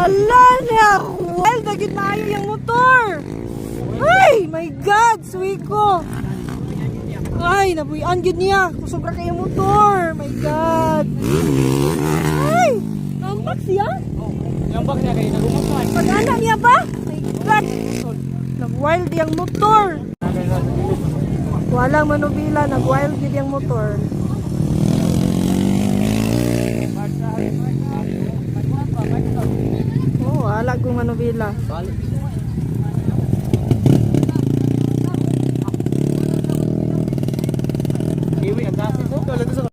Ala niya. Well, dagit na ayo yung motor. Ay, my God, suiko. Ay, nabuyan gid niya. Kusobra kayo motor. My God. Ay, tambak siya? Lambak niya kayo nagumapan. Pag-anak niya ba? My God. Nag-wild yung motor. Walang manubila, nag-wild gid yung motor. Oh, wala kong manubila.